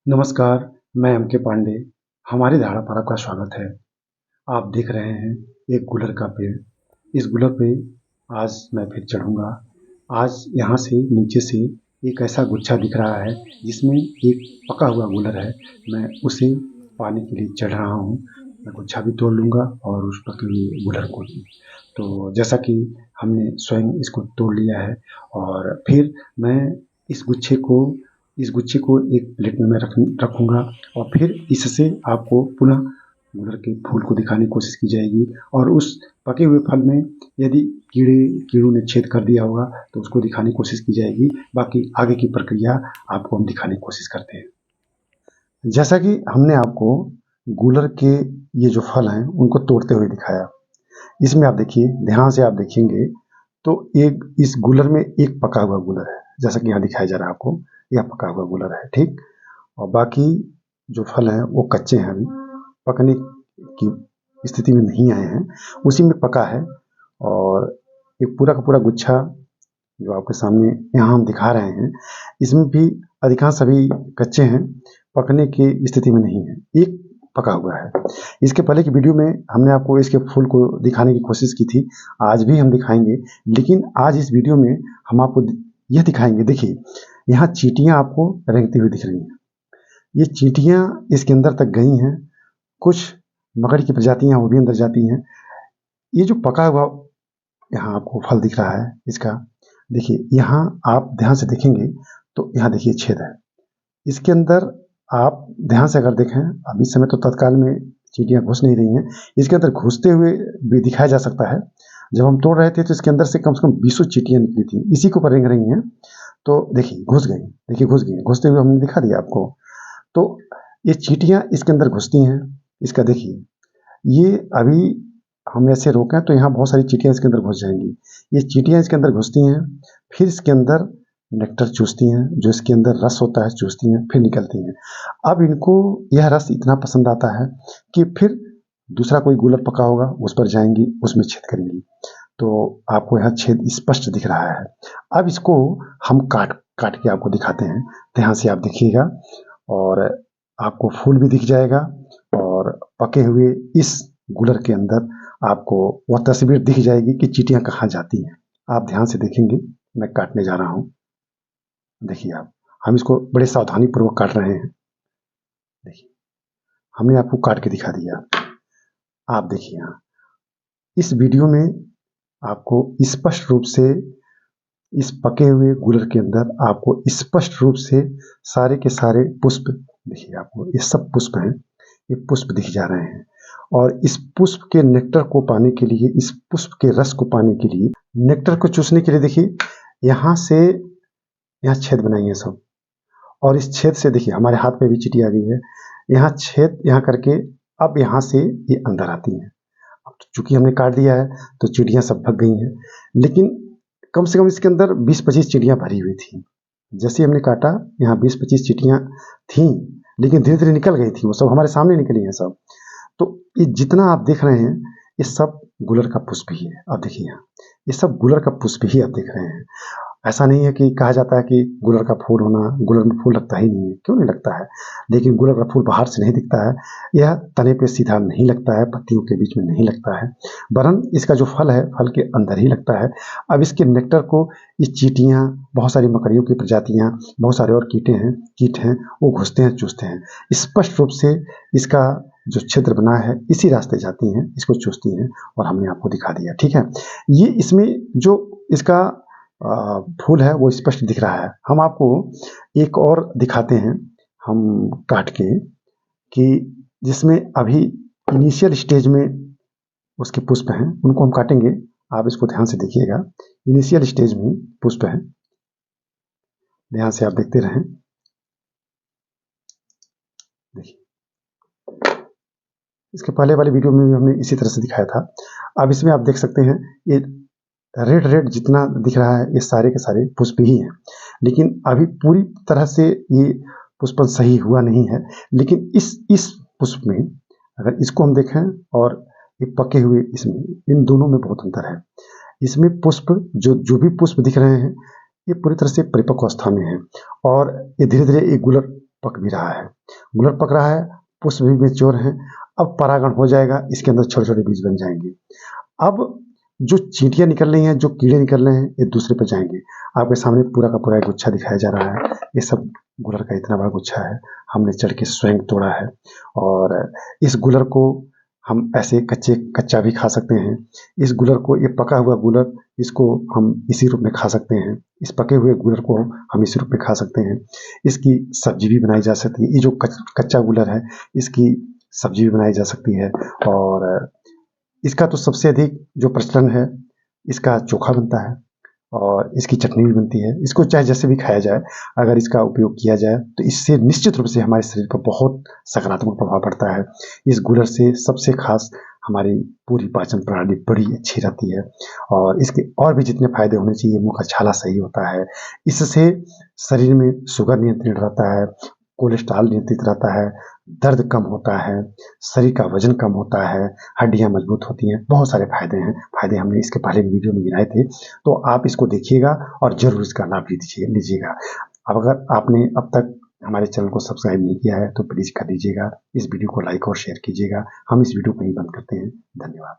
नमस्कार, मैं एम के पांडे। हमारी धारा पर आपका स्वागत है। आप देख रहे हैं एक गुलर का पेड़। इस गुलर पे आज मैं फिर चढ़ूँगा। आज यहाँ से नीचे से एक ऐसा गुच्छा दिख रहा है जिसमें एक पका हुआ गुलर है। मैं उसे पाने के लिए चढ़ रहा हूँ। मैं गुच्छा भी तोड़ लूँगा और उस पके हुए गुलर को भी। तो जैसा कि हमने स्वयं इसको तोड़ लिया है और फिर मैं इस गुच्छे को इस गुच्छे को एक प्लेट में मैं रखूँगा और फिर इससे आपको पुनः गुलर के फूल को दिखाने की कोशिश की जाएगी और उस पके हुए फल में यदि कीड़ों ने छेद कर दिया होगा तो उसको दिखाने की कोशिश की जाएगी। बाकी आगे की प्रक्रिया आपको हम दिखाने की कोशिश करते हैं। जैसा कि हमने आपको गुलर के ये जो फल हैं उनको तोड़ते हुए दिखाया। इसमें आप देखिए, ध्यान से आप देखेंगे तो एक इस गुलर में एक पका हुआ गुलर है, जैसा कि यहाँ दिखाया जा रहा है आपको। यह पका हुआ गुलर है, ठीक। और बाकी जो फल हैं वो कच्चे हैं, अभी पकने की स्थिति में नहीं आए हैं, उसी में पका है। और एक पूरा का पूरा गुच्छा जो आपके सामने यहाँ हम दिखा रहे हैं, इसमें भी अधिकांश सभी कच्चे हैं, पकने की स्थिति में नहीं है, एक पका हुआ है। इसके पहले की वीडियो में हमने आपको इसके फूल को दिखाने की कोशिश की थी, आज भी हम दिखाएंगे। लेकिन आज इस वीडियो में हम आपको यह दिखाएंगे। देखिए, यहाँ चींटियाँ आपको रेंगती हुई दिख रही हैं। ये चींटियाँ इसके अंदर तक गई हैं। कुछ मकड़ी की प्रजातियाँ वो भी अंदर जाती हैं। ये जो पका हुआ यहाँ आपको फल दिख रहा है इसका, देखिए यहाँ आप ध्यान से देखेंगे तो यहाँ देखिए छेद है इसके अंदर। आप ध्यान से अगर देखें, अब इस समय तो तत्काल में चींटियाँ घुस नहीं रही हैं, इसके अंदर घुसते हुए भी दिखाया जा सकता है। जब हम तोड़ रहे थे तो इसके अंदर से कम 20 चींटियाँ निकली थी, इसी को पर रेंग रही हैं। तो देखिए घुस गई, देखिए घुस गई, घुसते हुए हमने दिखा दिया आपको। तो ये चींटियाँ इसके अंदर घुसती हैं। इसका देखिए, ये अभी हम ऐसे रोकें तो यहाँ बहुत सारी चींटियाँ इसके अंदर घुस जाएंगी। ये चींटियाँ इसके अंदर घुसती हैं, फिर इसके अंदर नेक्टर चूसती हैं, जो इसके अंदर रस होता है चूसती हैं, फिर निकलती हैं। अब इनको यह रस इतना पसंद आता है कि फिर दूसरा कोई गुलर पका होगा उस पर जाएंगी, उसमें छेद करेंगी। तो आपको यहाँ छेद स्पष्ट दिख रहा है। अब इसको हम काट काट के आपको दिखाते हैं, ध्यान से आप देखिएगा और आपको फूल भी दिख जाएगा और पके हुए इस गुलर के अंदर आपको वह तस्वीर दिख जाएगी कि चींटियाँ कहाँ जाती हैं। आप ध्यान से देखेंगे, मैं काटने जा रहा हूँ। देखिए आप, हम इसको बड़े सावधानी पूर्वक काट रहे हैं। देखिए, हमने आपको काट के दिखा दिया। आप देखिए यहाँ इस वीडियो में आपको स्पष्ट रूप से इस पके हुए गुलर के अंदर आपको स्पष्ट रूप से सारे के सारे पुष्प देखिए, आपको ये सब पुष्प हैं, ये पुष्प दिख जा रहे हैं। और इस पुष्प के नेक्टर को पाने के लिए, इस पुष्प के रस को पाने के लिए, नेक्टर को चूसने के लिए देखिए यहाँ से यहाँ छेद बनाई है सब। और इस छेद से देखिए हमारे हाथ में भी चींटी आ गई है, यहाँ छेद यहाँ करके अब यहाँ से ये अंदर आती हैं। अब चूंकि हमने काट दिया है तो चींटियाँ सब भग गई हैं, लेकिन कम से कम इसके अंदर 20-25 चिड़ियाँ भरी हुई थी। जैसे हमने काटा यहाँ 20-25 चिड़ियाँ थीं, लेकिन धीरे धीरे निकल गई थी, वो सब हमारे सामने निकली हैं सब। तो ये जितना आप देख रहे हैं ये सब गुलर का पुष्प ही है। आप देखिए यहाँ ये सब गुलर का पुष्प ही आप देख रहे हैं। ऐसा नहीं है कि कहा जाता है कि गुलर का फूल होना, गुलर में फूल लगता ही नहीं है, क्यों नहीं लगता है। लेकिन गुलर का फूल बाहर से नहीं दिखता है, यह तने पे सीधा नहीं लगता है, पत्तियों के बीच में नहीं लगता है, वरन इसका जो फल है फल के अंदर ही लगता है। अब इसके नेक्टर को ये चींटियाँ, बहुत सारी मकड़ियों की प्रजातियाँ, बहुत सारे और कीट हैं, वो घुसते हैं, चूसते हैं। स्पष्ट रूप से इसका जो छिद्र बना है इसी रास्ते जाती हैं, इसको चूसती हैं और हमने आपको दिखा दिया, ठीक है। ये इसमें जो इसका फूल है वो स्पष्ट दिख रहा है। हम आपको एक और दिखाते हैं, हम काट के, कि जिसमें अभी इनिशियल स्टेज में उसके पुष्प हैं, उनको हम काटेंगे। आप इसको ध्यान से देखिएगा, इनिशियल स्टेज में पुष्प हैं, ध्यान से आप देखते रहें। देखिए, इसके पहले वाली वीडियो में भी हमने इसी तरह से दिखाया था। अब इसमें आप देख सकते हैं ये रेड जितना दिख रहा है ये सारे के सारे पुष्प ही हैं, लेकिन अभी पूरी तरह से ये पुष्पन सही हुआ नहीं है। लेकिन इस पुष्प में अगर इसको हम देखें और ये पके हुए, इसमें इन दोनों में बहुत अंतर है। इसमें पुष्प जो भी पुष्प दिख रहे हैं ये पूरी तरह से परिपक्व अवस्था में है और ये धीरे धीरे एक गुलर पक भी रहा है, गुलर पक रहा है, पुष्प भी मैच्योर हैं। अब परागण हो जाएगा, इसके अंदर छोटे-छोटे बीज बन जाएँगे। अब जो चींटियाँ निकल रही हैं, जो कीड़े निकल रहे हैं, एक दूसरे पे जाएँगे। आपके सामने पूरा का पूरा एक गुच्छा दिखाया जा रहा है। ये सब गुलर का इतना बड़ा गुच्छा है, हमने चढ़ के स्वयं तोड़ा है। और इस गुलर को हम ऐसे कच्चा भी खा सकते हैं। इस गुलर को, ये पका हुआ गुलर, इसको हम इसी रूप में खा सकते हैं। इस पके हुए गुलर को हम इसी रूप में खा सकते हैं। इसकी सब्जी भी बनाई जा सकती है। ये जो कच्चा गुलर है, इसकी सब्जी भी बनाई जा सकती है। और इसका तो सबसे अधिक जो प्रचलन है, इसका चोखा बनता है और इसकी चटनी भी बनती है। इसको चाहे जैसे भी खाया जाए, अगर इसका उपयोग किया जाए तो इससे निश्चित रूप से हमारे शरीर पर बहुत सकारात्मक प्रभाव पड़ता है। इस गुलर से सबसे ख़ास हमारी पूरी पाचन प्रणाली बड़ी अच्छी रहती है और इसके और भी जितने फ़ायदे होने चाहिए, मुँह का छाला सही होता है। इससे शरीर में शुगर नियंत्रित रहता है, कोलेस्ट्रॉल नियंत्रित रहता है, दर्द कम होता है, शरीर का वज़न कम होता है, हड्डियाँ मज़बूत होती हैं, बहुत सारे फ़ायदे हैं। फ़ायदे हमने इसके पहले भी वीडियो में गिनाए थे, तो आप इसको देखिएगा और ज़रूर इसका लाभ लीजिएगा। अब अगर आपने अब तक हमारे चैनल को सब्सक्राइब नहीं किया है, तो प्लीज़ कर लीजिएगा। इस वीडियो को लाइक और शेयर कीजिएगा। हम इस वीडियो को यहीं बंद करते हैं। धन्यवाद।